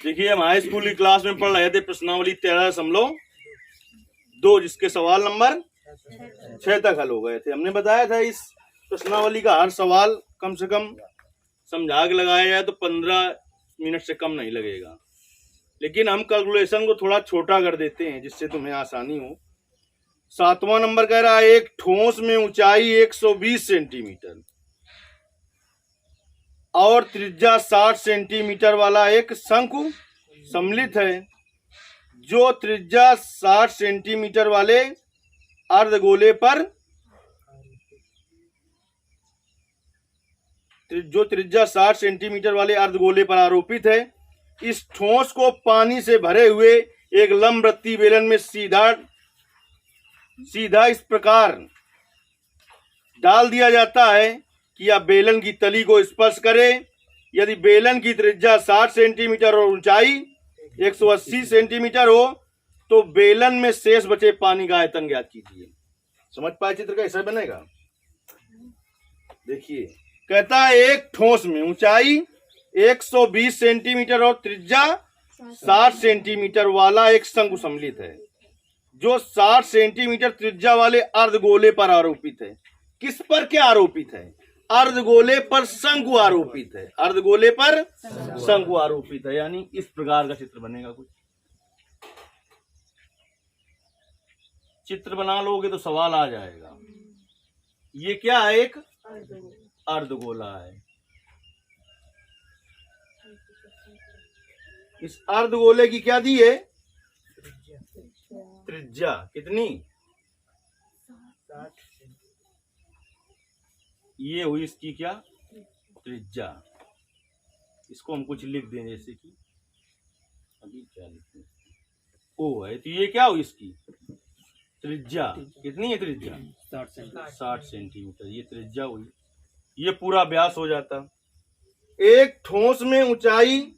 देखिए हम high school की क्लास में पढ़ रहे थे प्रश्नावली 13.2 जिसके सवाल नंबर 6 तक हल हो गए थे। हमने बताया था इस प्रश्नावली का हर सवाल कम से कम समझा के लगाया जाए तो 15 मिनट से कम नहीं लगेगा, लेकिन हम कैलकुलेशन को थोड़ा छोटा कर देते हैं जिससे तुम्हें आसानी हो। 7वां नंबर कह रहा है एक ठोस में ऊंचाई 120 सेंटीमीटर और त्रिज्या 60 सेंटीमीटर वाला एक शंकु सम्मिलित है, जो त्रिज्या 60 सेंटीमीटर वाले अर्धगोले पर आरोपित है। इस ठोस को पानी से भरे हुए एक लंबवृत्तीय बेलन में सीधा इस प्रकार डाल दिया जाता है कि यह बेलन की तली को स्पर्श करे। यदि बेलन की त्रिज्या 60 सेंटीमीटर और ऊंचाई 180 सेंटीमीटर हो तो बेलन में शेष बचे पानी का आयतन ज्ञात कीजिए। समझ पाए चित्र कैसे बनेगा? देखिए कहता है एक ठोस में ऊंचाई 120 सेंटीमीटर और त्रिज्या 60 सेंटीमीटर वाला एक शंकु सम्मिलित है, जो 60 सेंटीमीटर त्रिज्या वाले अर्धगोले पर आरोपित है। किस पर क्या आरोपित है? अर्धगोले पर शंकु आरोपित है। अर्धगोले पर शंकु आरोपित है, यानी इस प्रकार का चित्र बनेगा। कुछ चित्र बना लोगे तो सवाल आ जाएगा। ये क्या है? एक अर्धगोला है। इस अर्धगोले की क्या दी है? त्रिज्या कितनी? 60। ये हुई इसकी क्या? त्रिज्या। इसको हम कुछ लिख दें, जैसे कि अभी क्या लिखें? ओ है, तो ये क्या हुई इसकी त्रिज्या? कितनी है त्रिज्या? 60 सेंटीमीटर। ये त्रिज्या हुई। ये पूरा व्यास हो जाता। एक ठोस में ऊंचाई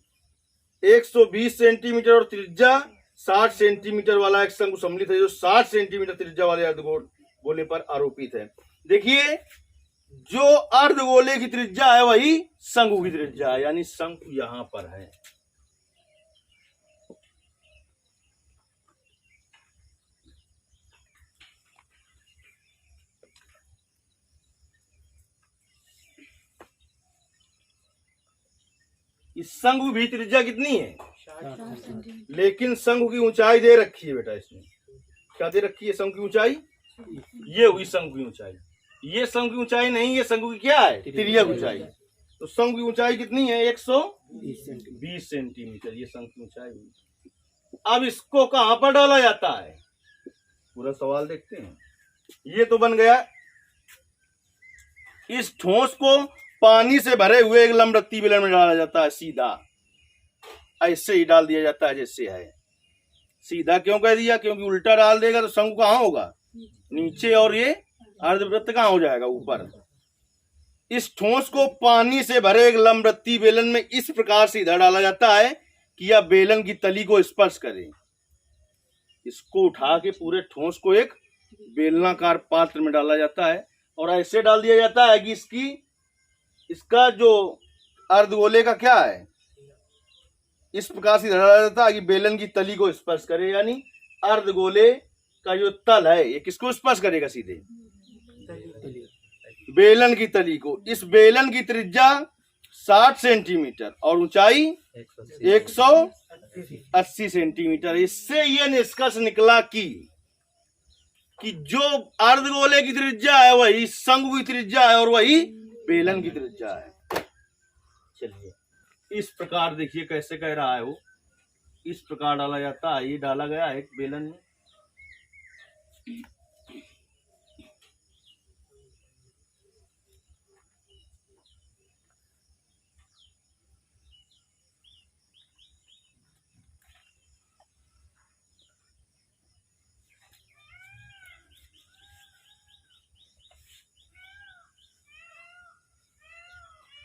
120 सेंटीमीटर और त्रिज्या 60 सेंटीमीटर वाला एक शंकु सम्मिलित है, जो 60 सेंटीमीटर त्रिज्या वाले अर्धगोले पर आरोपित है। देखिए जो अर्धगोले की त्रिज्या है वही शंकु की त्रिज्या है, यानी शंकु यहां पर है। इस शंकु भी त्रिज्या कितनी है? लेकिन शंकु की ऊंचाई दे रखी है बेटा। इसमें क्या दे रखी है? शंकु की ऊंचाई। ये हुई शंकु की ऊंचाई। ये शंकु की ऊंचाई नहीं, ये शंकु की क्या है? तिर्यक ऊंचाई। तो शंकु की ऊंचाई कितनी है? 120 सेंटीमीटर। ये शंकु की ऊंचाई हुई। अब इसको कहां पर डाला जाता है? पूरा सवाल देखते हैं। ये तो बन गया। इस ठोस को पानी से भरे हुए एक लंबवृत्तीय बेलन में डाला जाता है। सीधा ऐसे ही डाल दिया जाता है जैसे है। सीधा क्यों कह दिया? क्योंकि उल्टा डाल देगा तो शंकु कहां होगा? नीचे, और ये अर्धवृत्त कहां हो जाएगा? ऊपर। इस ठोस को पानी से भरे एक लंबवृत्तीय बेलन में इस प्रकार सीधा डाला जाता है कि यह बेलन की तली को स्पर्श करे। इसको उठा के पूरे ठोस को एक बेलनाकार पात्र में डाला जाता है और ऐसे डाल दिया जाता है कि इसका जो अर्धगोले का क्या है, इस प्रकार से डाला जाता है कि बेलन की तली को स्पर्श करे। यानी अर्धगोले का जो तल है ये किसको स्पर्श करेगा? सीधे बेलन की तली को। इस बेलन की त्रिज्या 60 सेंटीमीटर और ऊंचाई 180 सेंटीमीटर। इससे यह निष्कर्ष निकला कि जो अर्धगोले की त्रिज्या है वही शंकु की त्रिज्या है और वही बेलन की त्रिज्या है। चलिए इस प्रकार देखिए कैसे कह रहा है वो। इस प्रकार डाला जाता है। ये डाला गया है एक बेलन में।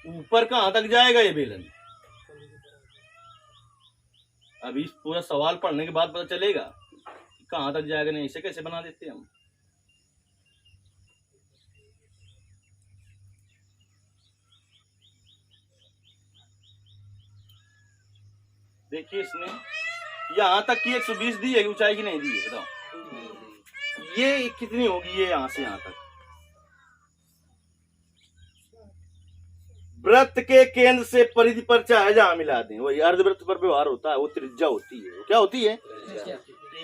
ऊपर कहां तक जाएगा ये बेलन? अभी पूरा सवाल पढ़ने के बाद पता चलेगा कहां तक जाएगा। नहीं, इसे कैसे बना देते हम? देखिए इसने यहाँ तक की 120 दी है ऊंचाई की, नहीं दी है, बताओ ये कितनी होगी, ये यहाँ से यहाँ तक। वृत्त के केंद्र से परिधि पर चाहे जहां मिला दें, वही अर्धवृत्त पर व्यवहार होता है, वो त्रिज्या होती है। वो क्या होती है?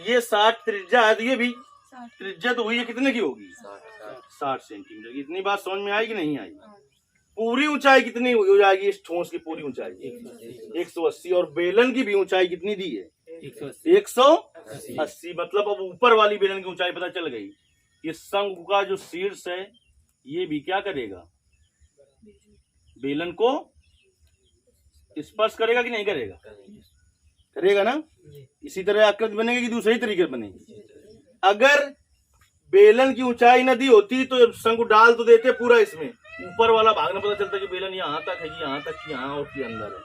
ये 60 त्रिज्या है, तो ये भी त्रिज्या तो हुई है, कितने की होगी? 60 सेंटीमीटर की। इतनी बात समझ में आई कि नहीं आई? पूरी ऊंचाई कितनी हो जाएगी इस ठोस की? पूरी ऊंचाई 180। और बेलन की भी ऊंचाई कितनी दी है? 180। मतलब अब ऊपर वाली बेलन की ऊंचाई पता चल गई। ये शंकु का जो शीर्ष है ये भी क्या करेगा? बेलन को स्पर्श करेगा कि नहीं करेगा? करेगा ना। इसी तरह आकृति बनेगी कि दूसरे तरीके बनेगी? अगर बेलन की ऊंचाई न दी होती तो शंकु डाल तो देते पूरा, इसमें ऊपर वाला भाग न पता चलता कि बेलन यहाँ तक है, यहाँ तक, यहाँ और के अंदर है।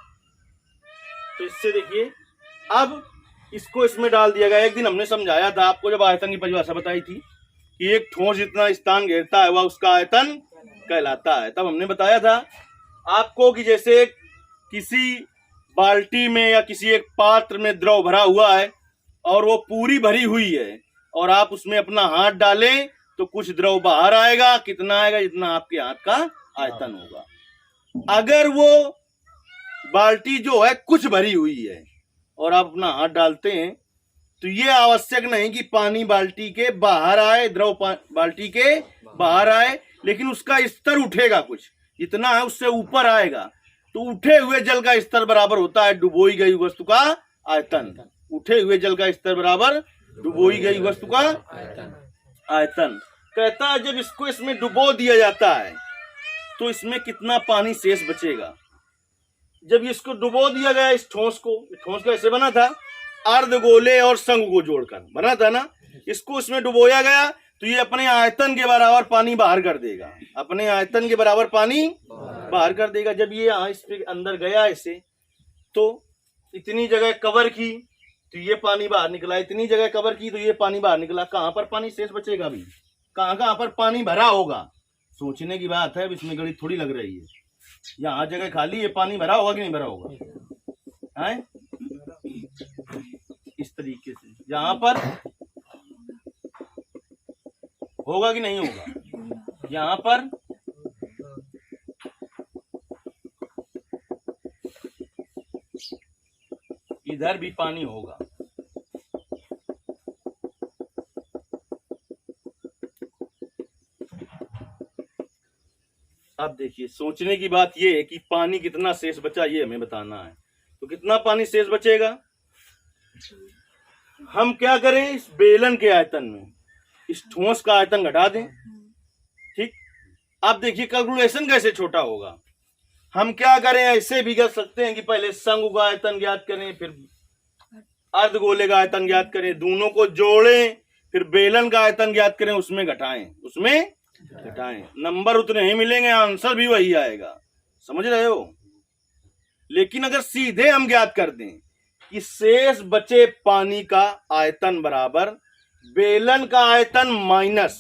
तो इससे देखिए अब इसको इसमें डाल दिया गया। एक दिन हमने समझाया था आपको, जब आयतन की परिभाषा बताई थी कि एक ठोस जितना स्थान घेरता है वह उसका आयतन कहलाता है। तब हमने बताया था आपको कि जैसे किसी बाल्टी में या किसी एक पात्र में द्रव भरा हुआ है और वो पूरी भरी हुई है और आप उसमें अपना हाथ डालें तो कुछ द्रव बाहर आएगा। कितना आएगा? जितना आपके हाथ का आयतन होगा। अगर वो बाल्टी जो है कुछ भरी हुई है और आप अपना हाथ डालते हैं तो ये आवश्यक नहीं कि पानी बाल्टी के बाहर आए, द्रव बाल्टी के बाहर आए, लेकिन उसका स्तर उठेगा, कुछ जितना है उससे ऊपर आएगा। तो उठे हुए जल का स्तर बराबर होता है डुबोई गई वस्तु का आयतन। उठे हुए जल का स्तर बराबर डुबोई गई वस्तु का आयतन। कहता है जब इसको इसमें डुबो दिया जाता है तो इसमें कितना पानी शेष बचेगा? जब इसको डुबो दिया गया इस ठोस को, ठोस कैसे बना था? अर्धगोले और शंकु को जोड़कर बना था ना। इसको इसमें डुबोया गया तो ये अपने आयतन के बराबर पानी बाहर कर देगा, अपने आयतन के बराबर पानी बाहर कर देगा। जब ये इस पे अंदर गया ऐसे तो इतनी जगह कवर की तो ये पानी बाहर निकला, इतनी जगह कवर की तो ये पानी बाहर निकला। कहाँ पर पानी शेष बचेगा? भी कहाँ पर पानी भरा होगा? सोचने की बात है। अब इसमें गणित थोड़ी लग रही है। यहाँ जगह खाली, ये पानी भरा होगा कि नहीं भरा होगा? है इस तरीके से यहाँ पर होगा कि नहीं होगा? यहाँ पर इधर भी पानी होगा। अब देखिए सोचने की बात यह है कि पानी कितना शेष बचा ये हमें बताना है। तो कितना पानी शेष बचेगा? हम क्या करें? इस बेलन के आयतन में इस ठोस का आयतन घटा दें। ठीक। अब देखिए कैलकुलेशन कैसे छोटा होगा। हम क्या करें? ऐसे भी कर सकते हैं कि पहले शंकु का आयतन ज्ञात करें, फिर अर्धगोले का आयतन ज्ञात करें, दोनों को जोड़ें, फिर बेलन का आयतन ज्ञात करें, उसमें घटाएं, नंबर उतने ही मिलेंगे, आंसर भी वही आएगा। समझ रहे हो? लेकिन अगर सीधे हम ज्ञात कर दें कि शेष बचे पानी का आयतन बराबर बेलन का आयतन माइनस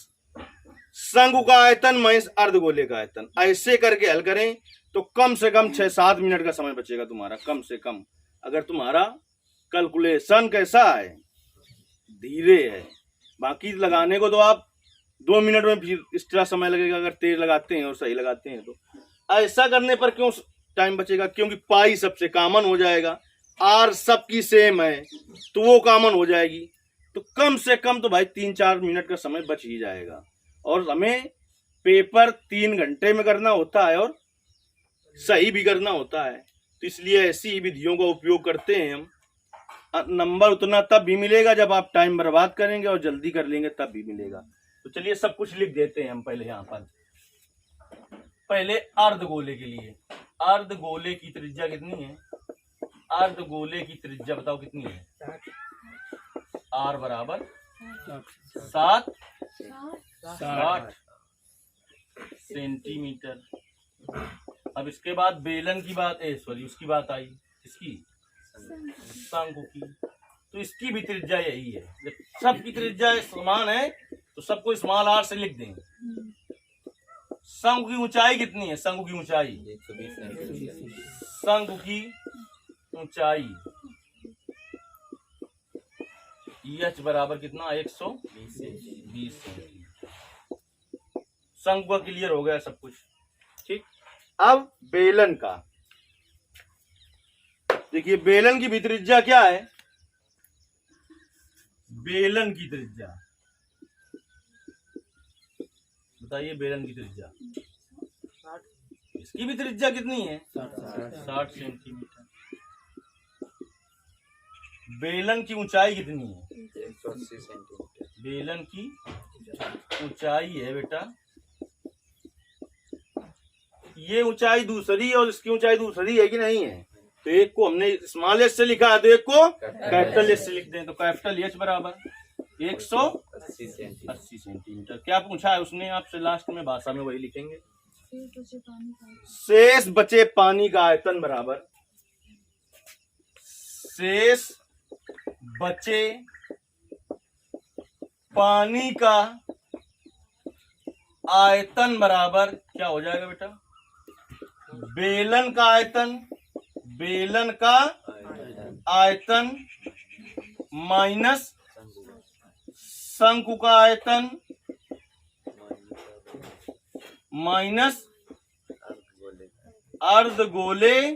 शंकु का आयतन माइनस अर्धगोले का आयतन, ऐसे करके हल करें तो कम से कम 6-7 मिनट का समय बचेगा तुम्हारा, कम से कम। अगर तुम्हारा कैलकुलेशन कैसा है? धीरे है। बाकी लगाने को तो आप 2 मिनट में फिर एक्स्ट्रा समय लगेगा अगर तेज लगाते हैं और सही लगाते हैं। तो ऐसा करने पर क्यों टाइम बचेगा? क्योंकि पाई सबसे कॉमन हो जाएगा, आर सबकी सेम है तो वो कॉमन हो जाएगी। तो कम से कम तो भाई 3-4 मिनट का समय बच ही जाएगा। और हमें पेपर 3 घंटे में करना होता है और सही भी करना होता है। तो इसलिए ऐसी विधियों का उपयोग करते हैं हम। नंबर उतना तब भी मिलेगा जब आप टाइम बर्बाद करेंगे और जल्दी कर लेंगे तब भी मिलेगा। तो चलिए सब कुछ लिख देते हैं हम पहले यहाँ पर। पहले अर्धगोले के लिए, अर्धगोले की त्रिज्या कितनी है? अर्धगोले की त्रिज्या बताओ कितनी है? आर बराबर 60 सेंटीमीटर। अब इसके बाद बेलन की बात उसकी बात आई, इसकी शंकु की। तो इसकी भी त्रिज्या यही है। जब सबकी त्रिज्या समान है तो सबको स्मॉल आर से लिख देंगे। शंकु की ऊंचाई कितनी है? शंकु की ऊंचाई एच बराबर कितना 120 सेंटीमीटर। शंकु का क्लियर हो गया सब कुछ। ठीक, अब बेलन का देखिए, बेलन की भी त्रिज्या क्या है? बेलन की त्रिज्या बताइए, बेलन की त्रिज्या, इसकी भी त्रिज्या कितनी है? 60 सेंटीमीटर। बेलन की ऊंचाई कितनी है? 180 सेंटीमीटर। बेलन की ऊंचाई है बेटा, ये ऊंचाई दूसरी और इसकी ऊंचाई दूसरी है कि नहीं है? तो एक को हमने स्मॉल एच से लिखा है, तो एक को कैपिटल एच से लिख दें। तो कैपिटल एच बराबर 180 सेंटीमीटर। क्या पूछा है उसने आपसे? लास्ट में भाषा में वही लिखेंगे। शेष बचे पानी का आयतन बराबर, शेष बचे पानी का आयतन बराबर क्या हो जाएगा बेटा? बेलन का आयतन, बेलन का आयतन माइनस शंकु का आयतन माइनस अर्धगोले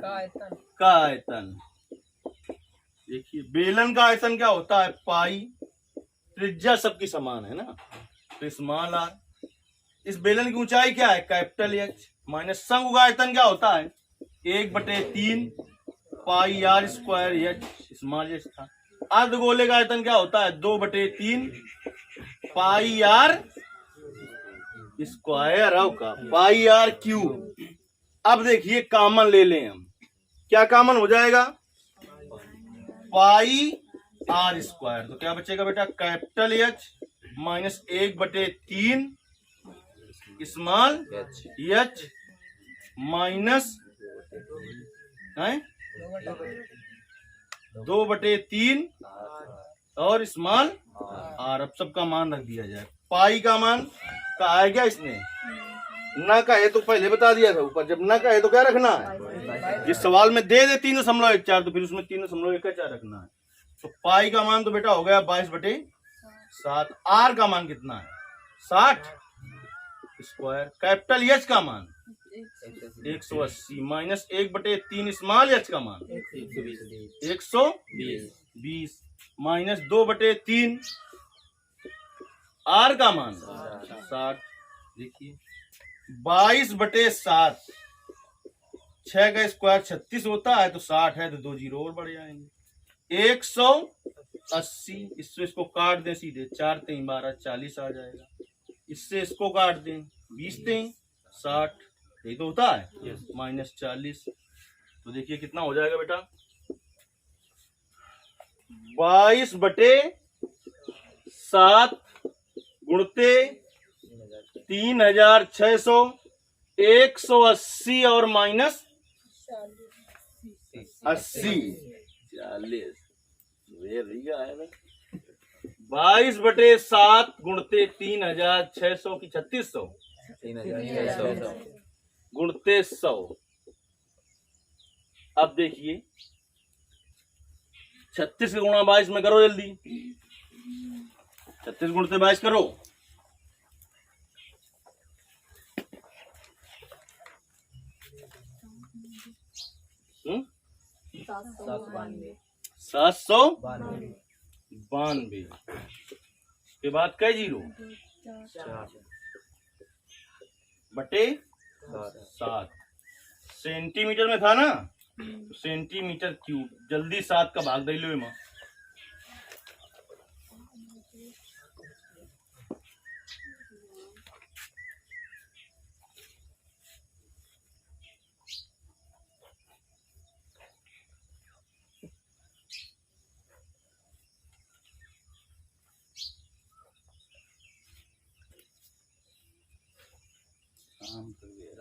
का आयतन। देखिए, बेलन का आयतन क्या होता है? पाई। त्रिज्या सबकी समान है ना, तो स्मॉल आर। इस बेलन की ऊंचाई क्या है? Capital H. माइनस शंकु का आयतन क्या होता है? 1/3 pi r square h, small h था। अर्धगोले का आयतन क्या होता है? 2/3 पाई आर स्क्वायर का पाई आर क्यूब। अब देखिए, कॉमन ले लें हम, क्या कॉमन हो जाएगा? पाई आर स्क्वायर। तो क्या बचेगा बेटा? Capital H minus 1/3 small H minus 2/3 और स्मॉल आर। अब सबका मान रख दिया जाए। पाई का मान कहा है क्या इसने? ना कहे तो पहले बता दिया था ऊपर, जब ना कहे तो क्या रखना है? इस सवाल में दे 3.14, तो फिर उसमें 3.14 रखना है। तो पाई का मान तो बेटा हो गया 22/7। आर का मान कितना है? 60 स्क्वायर। कैपिटल एच का मान 180 माइनस 1/3 स्मॉल एच का मान 120 माइनस 2/3 आर का मान 60। देखिए, 22/7, 6 का स्क्वायर 36 होता है, तो 60 है तो 2 जीरो और बढ़ जाएंगे। 180। इससे इसको काट दें सीधे, 4 3 12 40 आ जाएगा। इससे इसको काट दें, 20 3 60, यही तो होता है। माइनस 40। तो देखिए कितना हो जाएगा बेटा? 22/7 गुणते 3600, 180 और माइनस 80 40। 22/7 गुणते 3600 की 3600 गुणते 100। अब देखिए, 36 के गुणा 22 में करो जल्दी। 36 गुणते 22 करो। हम्म, 792 के बाद कई जीरो? बटे 7। सेंटीमीटर में था ना, तो सेंटीमीटर क्यूब। जल्दी 7 का भाग दे लो मां।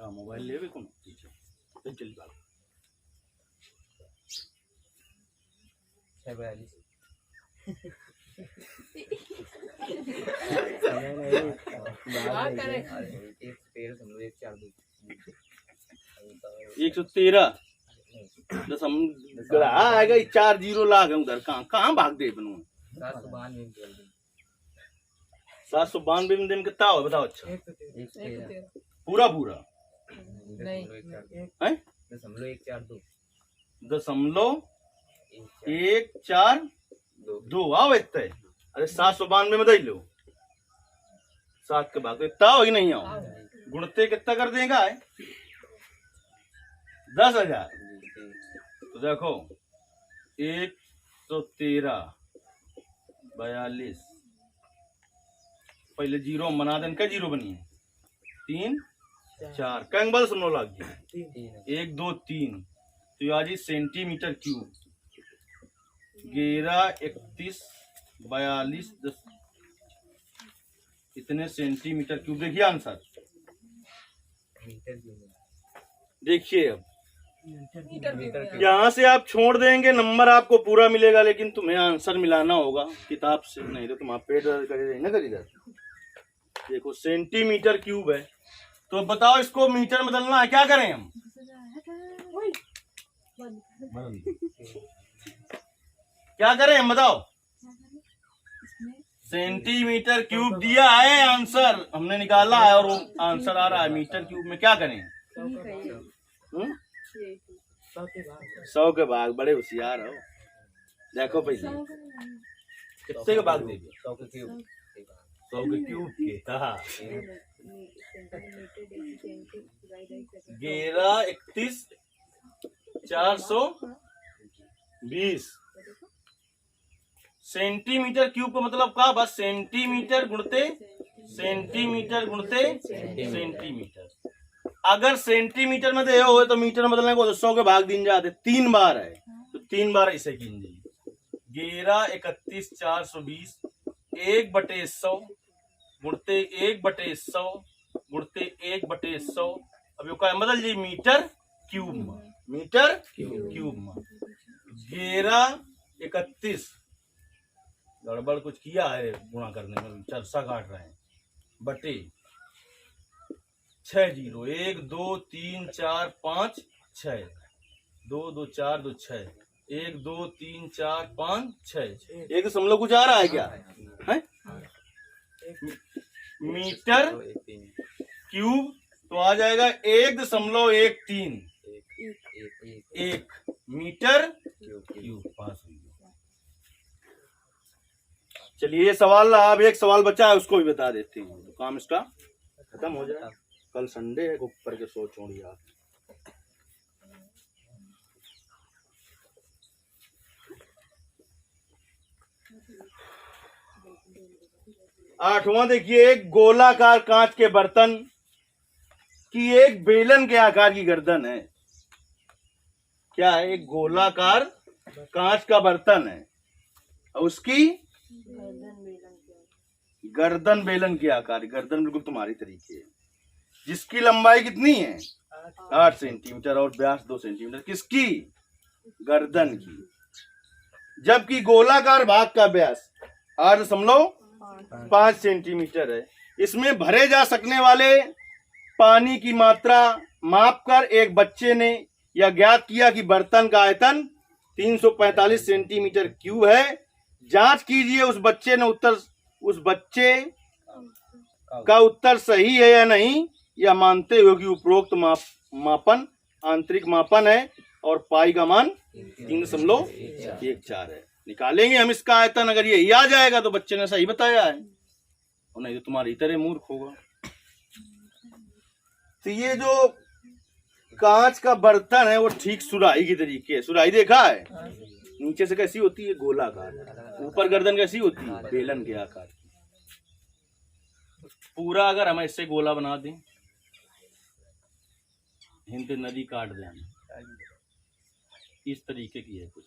मोबाइल ले भी कौन पीछे चल बात 42 113 दस हम आएगा 4 जीरो लाग है उधर। कहाँ भाग दे बनू 792 में दिन कितना हो बताओ। अच्छा 113 पूरा पूरा नहीं है 0.142 आओ इतना है। अरे 792 में दे लो 7 के बाद इतना हो ही नहीं आओ। गुणते कितना कर देगा 10,000। तो देखो 113 42 पहले जीरो बना दें। क्या जीरो बनी है 3 4 कंग बल सुनो लग गया 1 2 3 तो ये आज सेंटीमीटर क्यूब 11 31 42 10 इतने सेंटीमीटर क्यूब। देखिए आंसर देखिए। अब यहाँ से आप छोड़ देंगे नंबर आपको पूरा मिलेगा, लेकिन तुम्हें आंसर मिलाना होगा किताब से, नहीं तो तुम्हारा पेट दर्द करेगा ना करेगा। देखो सेंटीमीटर क्यूब है तो बताओ इसको मीटर में बदलना है, क्या करें हम? क्या करें हम बताओ? सेंटीमीटर क्यूब दिया है, आंसर हमने निकाला है और वो आंसर आ रहा है मीटर क्यूब में। क्या करें? 100 के भाग। बड़े होशियार हो। देखो पहले कितने के भाग देंगे? 100 के क्यूब के 11 31 420 सेंटीमीटर क्यूब का मतलब क्या? बस सेंटीमीटर गुणते सेंटीमीटर। अगर सेंटीमीटर में दे हो तो मीटर में बदलने को 100 के भाग दिन जाते 3 बार है तो 3 बार इसे कीजिए। 11 31 420 1/100 गुणते 1/100 गुणते 1/100। अब क्या बदल जी मीटर क्यूब में। 11 31 गड़बड़ कुछ किया है गुणा करने में, चरसा काट रहे हैं बटे 6 0 1 2 3 4 5 6 2 2 4 2 6 1 2 3 4 5 6 एक दशमलव कुछ आ रहा है क्या है? मीटर क्यूब तो आ जाएगा 1.13 1 मीटर क्यूब। पास हो गया। चलिए ये सवाल अब एक सवाल बचा है उसको भी बता देते हैं, तो काम इसका खत्म हो जाए। कल संडे है, ऊपर के सो छोड़िए आप। आठवां देखिए, एक गोलाकार कांच के बर्तन की एक बेलन के आकार की गर्दन है। क्या है? एक गोलाकार कांच का बर्तन है और उसकी गर्दन बेलन के आकार। गर्दन बिल्कुल तुम्हारी तरीके है, जिसकी लंबाई कितनी है 8 सेंटीमीटर और व्यास 2 सेंटीमीटर। किसकी? गर्दन की। जबकि गोलाकार भाग का व्यास 8.5 सेंटीमीटर है। इसमें भरे जा सकने वाले पानी की मात्रा मापकर एक बच्चे ने यह ज्ञात किया कि बर्तन का आयतन 345 सेंटीमीटर क्यूब है। जांच कीजिए उस बच्चे का उत्तर सही है या नहीं, यह मानते हुए कि उपरोक्त मापन आंतरिक मापन है और पाई का मान 3.14 है। निकालेंगे हम इसका आयतन। अगर यही आ जाएगा तो बच्चे ने सही बताया है, और नहीं तो तुम्हारी तरह मूर्ख होगा। तो ये जो कांच का बर्तन है वो ठीक सुराही की तरीके है। सुराही देखा है? नीचे से कैसी होती है? गोलाकार। ऊपर गर्दन कैसी होती है? बेलन के आकार की। पूरा अगर हम इससे गोला बना दें, हिंद नदी काट दें, इस तरीके की है कुछ।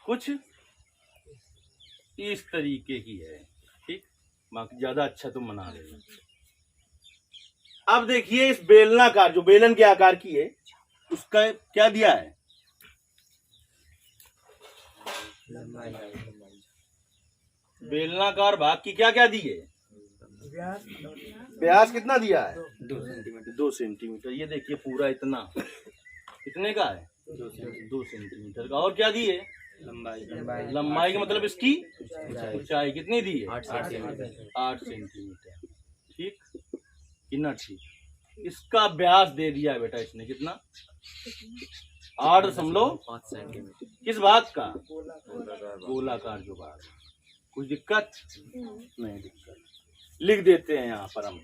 कुछ इस तरीके की है, ठीक। बाकी ज्यादा अच्छा तुम बना लेना। अब देखिए इस बेलनाकार जो बेलन के आकार की है उसका क्या दिया है? बेलनाकार भाग की क्या क्या दी है? व्यास कितना दिया है? 2 सेंटीमीटर। 2 सेंटीमीटर। ये देखिए पूरा इतना कितने का है? 2 सेंटीमीटर का। और क्या दिए? लंबाई लंबाई का मतलब इसकी ऊंचाई ऊंचाई कितनी दी है? 8 सेंटीमीटर। 8 सेंटीमीटर। ठीक, कितना ठीक। इसका व्यास दे दिया है बेटा इसने, कितना? 8.5 सेंटीमीटर। किस भाग का? गोलाकार जो भाग। कुछ दिक्कत नहीं? दिक्कत लिख देते हैं यहाँ पर हम।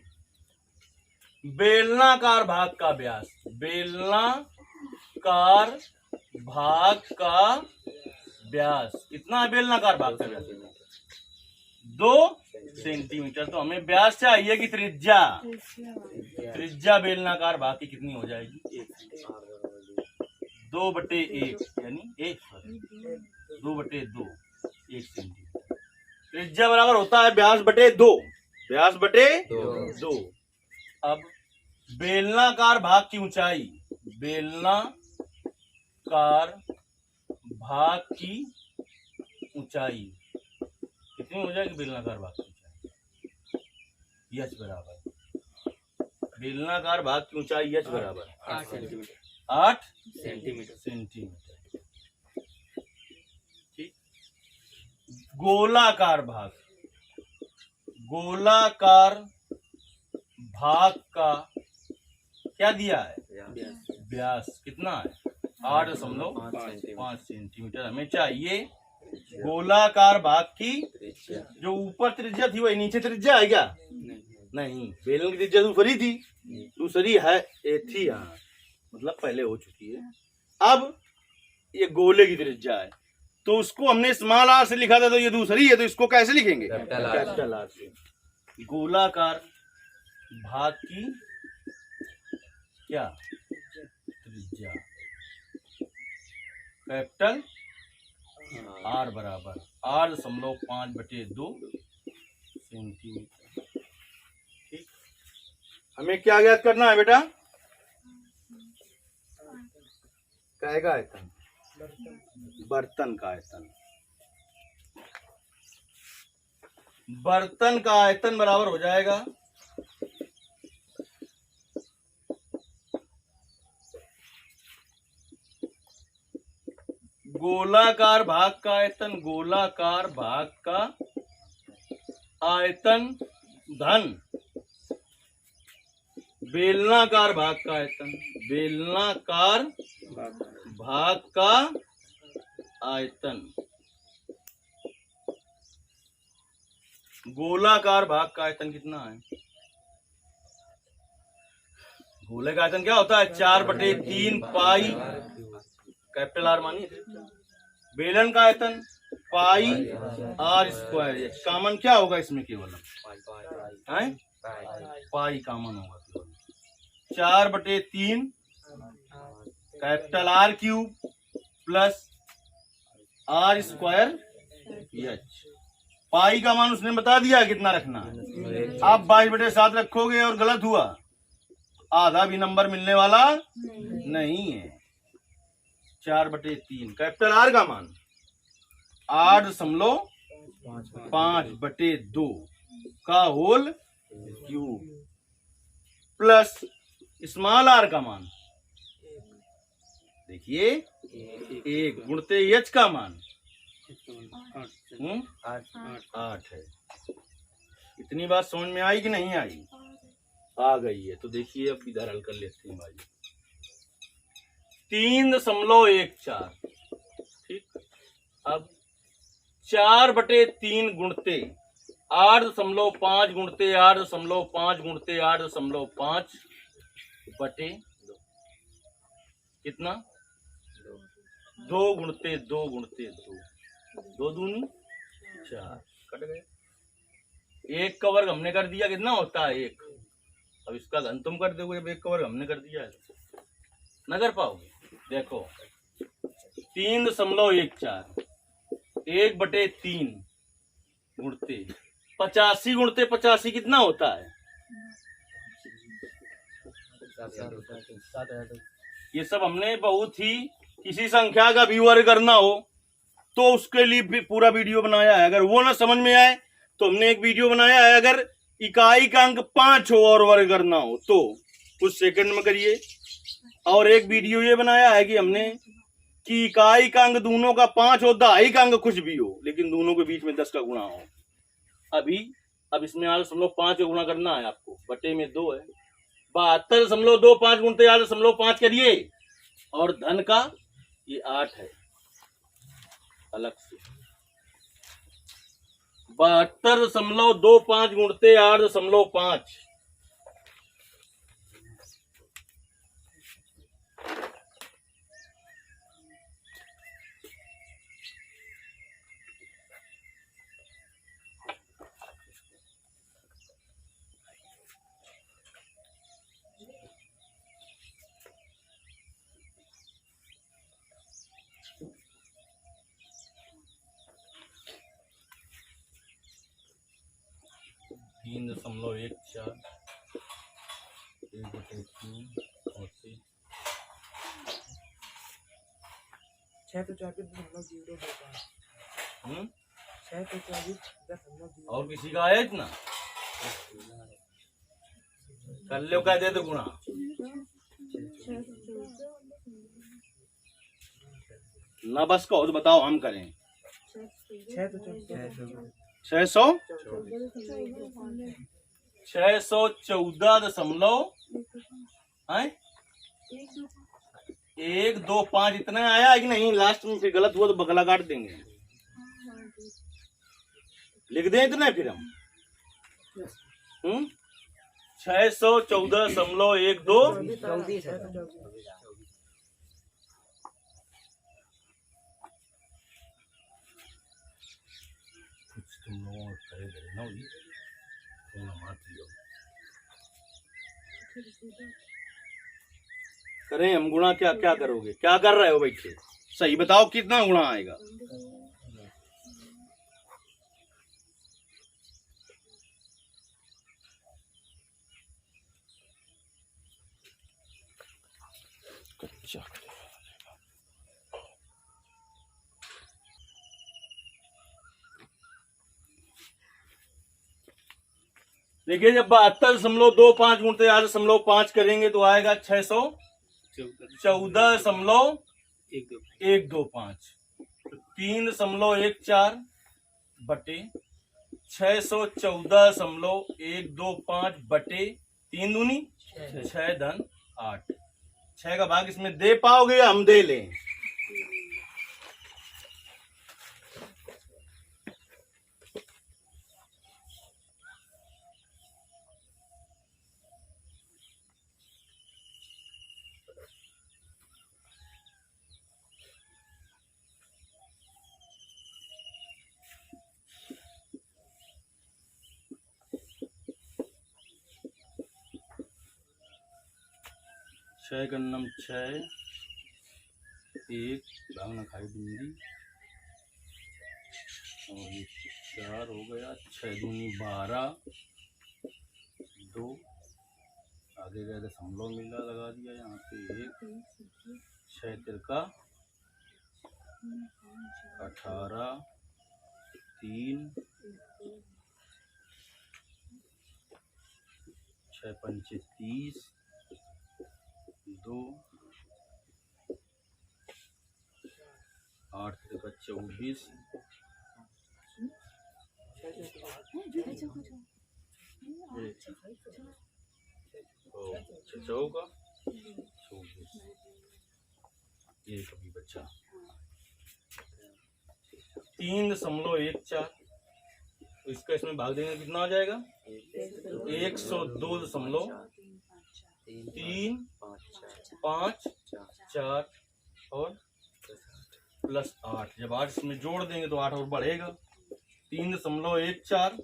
बेलनाकार भाग का व्यास, बेलनाकार भाग का व्यास कितना है? बेलनाकार भाग का व्यास 2 सेंटीमीटर। तो हमें व्यास चाहिए कि त्रिज्या? त्रिज्या बेलनाकार भाग की कितनी हो जाएगी? 2/1 यानी 2/2 1 सेंटीमीटर। त्रिज्या बराबर होता है व्यास बटे 2। व्यास बटे 2। अब बेलनाकार भाग की ऊंचाई, बेलनाकार भाग की ऊंचाई कितनी हो जाएगी? बेलनाकार भाग की ऊंचाई यच बराबर, बेलनाकार भाग की ऊंचाई यच बराबर 8 सेंटीमीटर। 8 सेंटीमीटर। ठीक। गोलाकार भाग, गोलाकार भाग का क्या दिया है? व्यास कितना है? 8.5 सेंटीमीटर। हमें चाहिए गोलाकार भाग की जो ऊपर त्रिज्या थी वही नीचे त्रिज्या है क्या? नहीं, बेलन की त्रिज्या दूसरी थी, दूसरी है एक थी यहाँ, मतलब पहले हो चुकी है। अब ये गोले की त्रिज्या है तो उसको हमने स्मॉल आर से लिखा था, तो ये दूसरी है तो इसको कैसे लिखेंगे? कैपिटल आर से। गोलाकार भाग की क्या त्रिज्या? कैपिटल आर बराबर 8.5/2 सेंटीमीटर। ठीक, हमें क्या ज्ञात करना है बेटा? काय का आयतन, बर्तन का आयतन। बर्तन का आयतन बराबर हो जाएगा गोलाकार भाग का आयतन, गोलाकार भाग का आयतन धन बेलनाकार भाग का आयतन, बेलनाकार भाग का आयतन। गोलाकार भाग का आयतन कितना है? गोले का आयतन क्या होता है? 4/3 पाई कैपिटल आर मानिए। बेलन का आयतन पाई आर स्क्वायर। कॉमन क्या होगा इसमें? केवल पाई कॉमन होगा केवल। 4/3 capital R cube plus R square H. Pi का मान उसने बता दिया कितना रखना है। आप 22/7 रखोगे और गलत हुआ, आधा भी नंबर मिलने वाला नहीं है। 4/3 कैपिटल आर का मान 8.5/2 का whole cube plus small R का मान देखिए 1 गुणते एच का मान 8 है। इतनी बात समझ में आई कि नहीं आई? आ गई है। तो देखिए अब इधर हल कर लेते हैं भाई। 3.14। ठीक, अब 4/3 गुणते 8.5 गुणते 8.5 गुणते 8.5 बटे कितना? 2 गुणते 2 गुणते 2, 2 दूनी 4 कट गए। 1 का वर्ग हमने कर दिया, कितना होता है 1। अब इसका घन तुम कर दोगे, 1 का वर्ग हमने कर दिया है, न कर पाओगे। देखो 3.14 1/3 गुणते 85 गुणते 85 कितना होता है? ये सब हमने बहुत ही किसी संख्या का भी वर्ग करना हो तो उसके लिए भी पूरा वीडियो बनाया है। अगर वो ना समझ में आए तो हमने एक वीडियो बनाया है। अगर इकाई का अंक 5 हो और वर्ग करना हो तो कुछ सेकंड में करिए। और एक वीडियो ये बनाया है कि हमने कि इकाई का अंक दोनों का 5 हो, दहाई का अंक कुछ भी हो, लेकिन दोनों के बीच में 10 का गुणा हो। अब इसमें 8.5 का गुणा करना है आपको, बटे में 2 है, 72.25 गुणते 8.5 करिए, और धन का ये 8 है अलग से। 72.25 गुणते 8.5। तीन 3.14 1/3 और 624.025 और किसी का है इतना कर लो, क्या दे तो गुणा। ना बस कहो तो बताओ, हम करें। 614.125 इतना आया है कि नहीं? लास्ट में फिर गलत हुआ तो बगला काट देंगे, लिख दें इतना फिर हम 614.125। तुम लोगों को करे करे ना जी, करें हम गुणा। क्या क्या करोगे, क्या कर रहे हो बैठे? सही बताओ कितना गुणा आएगा? कच्चा देखिए, जब 72.25 गुणते 8.5 करेंगे तो आएगा 614.125। 3.14 बटे 614.125 बटे 3 दूनी 6 धन 8। 6 का भाग इसमें दे पाओगे या हम दे लें? छह गन्नम 6 1 भाग ना खाई बिंदी और ये 4 हो गया। 6 दूनी 12 2 आगे गया दशमलव मिला लगा दिया यहाँ पे 1। 6 तिरका 18 3 6 पंचे 30 2 8 तिरका 24 चौका 24 ये कभी बच्चा 3.14 तो इसका इसमें भाग देंगे कितना आ जाएगा? 102.354 और प्लस 8। जब 8 इसमें जोड़ देंगे तो 8 और बढ़ेगा। 3.14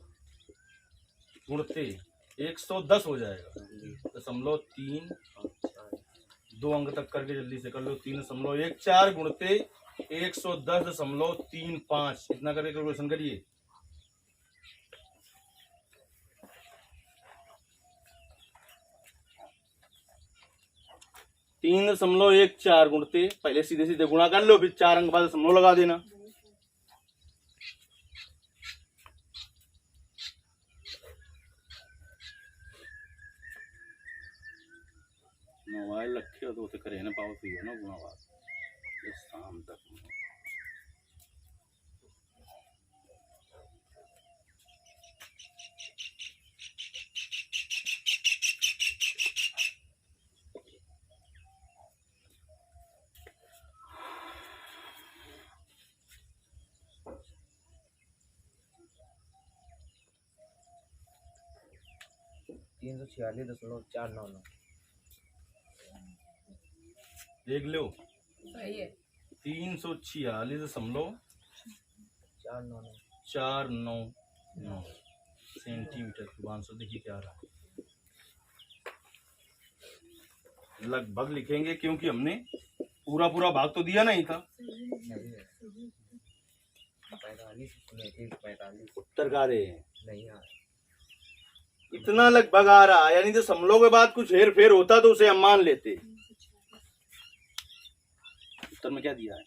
गुणते 110 हो जाएगा। 0.3 2 अंक तक करके जल्दी से कर लो। 3.14 गुणते 110.35 इतना करके कैलकुलेशन करिए। 3.14 गुणते पहले सीधे सीधे गुणा कर लो, फिर 4 अंक बाद दशमलव लगा देना। मोबाइल रखे हो तो उसे करे ना पाओ पियो ना गुना बात इस शाम तक। तीन सौ 46.499। देख लो सही है। 346.499 सेंटीमीटर। 500 देखिए क्या रहा लगभग लिखेंगे क्योंकि हमने पूरा पूरा भाग तो दिया नहीं था। 45 उत्तर का रहे हैं नहीं आ इतना लगभग आ रहा है, यानी तो समलों के बाद कुछ हेर फेर होता तो उसे हम मान लेते। उत्तर में क्या दिया है?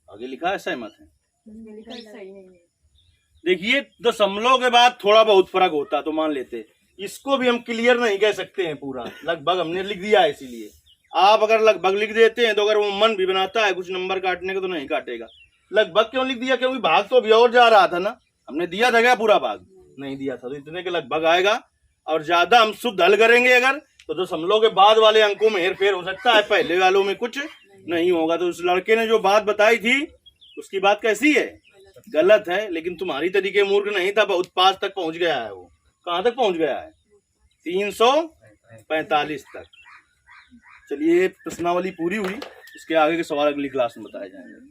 आगे लिखा है सहमत है। देखिए दशमलव के बाद थोड़ा बहुत फर्क होता तो मान लेते, इसको भी हम क्लियर नहीं कह सकते हैं पूरा, लगभग हमने लिख दिया है। इसीलिए आप अगर लगभग लिख देते हैं तो अगर वो मन भी बनाता है कुछ नंबर काटने का तो नहीं काटेगा। लगभग क्यों लिख दिया? क्योंकि भाग तो अभी और जा रहा था ना, हमने दिया था क्या पूरा भाग? नहीं दिया था, तो इतने के लगभग आएगा। और ज्यादा हम शुद्ध हल करेंगे अगर तो दशमलव के बाद वाले अंकों में हेर फेर हो सकता है, पहले वालों में कुछ नहीं होगा। तो उस लड़के ने जो बात बताई थी उसकी बात कैसी है? गलत है, लेकिन तुम्हारी तरीके मूर्ख नहीं था, बहुत पास तक पहुंच गया है। वो कहाँ तक पहुंच गया है? 345 तक। चलिए प्रश्नावली पूरी हुई, इसके आगे के सवाल अगली क्लास में बताए जाएंगे।